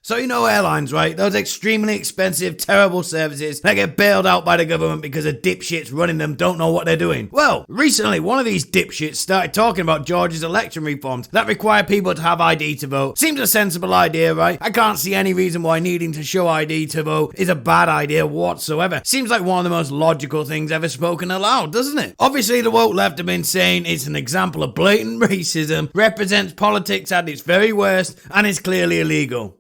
So you know airlines, right? Those extremely expensive, terrible services that get bailed out by the government because the dipshits running them don't know what they're doing. Well, recently one of these dipshits started talking about Georgia's election reforms that require people to have ID to vote. Seems a sensible idea, right? I can't see any reason why needing to show ID to vote is a bad idea whatsoever. Seems like one of the most logical things ever spoken aloud, doesn't it? Obviously the woke left have been saying it's an example of blatant racism, represents politics at its very worst, and is clearly illegal.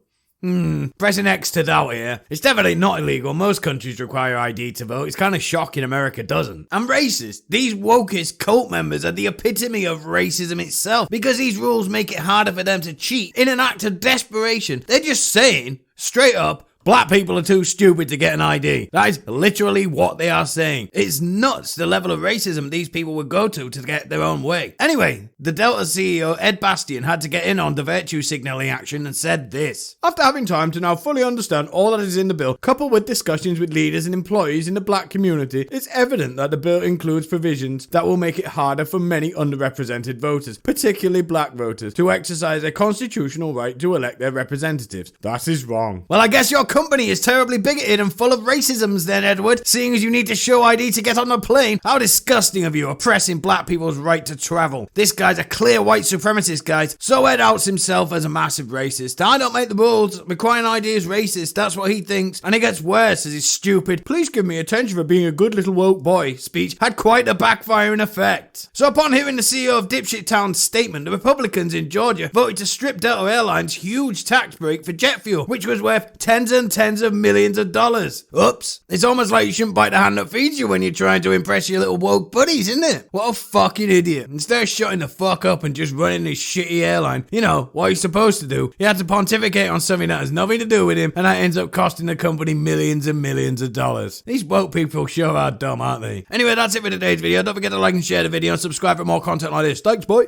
Pressing X to doubt here. It's definitely not illegal. Most countries require ID to vote. It's kind of shocking America doesn't. And racist. These wokest cult members are the epitome of racism itself, because these rules make it harder for them to cheat. In an act of desperation, they're just saying, straight up, black people are too stupid to get an ID. That is literally what they are saying. It's nuts the level of racism these people would go to get their own way. Anyway, the Delta CEO, Ed Bastian, had to get in on the virtue signaling action and said this. After having time to now fully understand all that is in the bill, coupled with discussions with leaders and employees in the black community, it's evident that the bill includes provisions that will make it harder for many underrepresented voters, particularly black voters, to exercise their constitutional right to elect their representatives. That is wrong. Well, I guess your company is terribly bigoted and full of racisms then, Edward, seeing as you need to show ID to get on the plane. How disgusting of you, oppressing black people's right to travel. This guy's a clear white supremacist, guys. So Ed outs himself as a massive racist. I don't make the rules. Requiring ID is racist. That's what he thinks. And it gets worse as his stupid, please give me attention for being a good little woke boy speech had quite a backfiring effect. So upon hearing the CEO of Dipshit Town's statement, the Republicans in Georgia voted to strip Delta Airlines' huge tax break for jet fuel, which was worth tens of millions of dollars. Oops. It's almost like you shouldn't bite the hand that feeds you when you're trying to impress your little woke buddies, isn't it? What a fucking idiot. Instead of shutting the fuck up and just running this shitty airline, you know, what he's supposed to do, he had to pontificate on something that has nothing to do with him, and that ends up costing the company millions and millions of dollars. These woke people sure are dumb, aren't they? Anyway, that's it for today's video. Don't forget to like and share the video and subscribe for more content like this. Thanks, boy.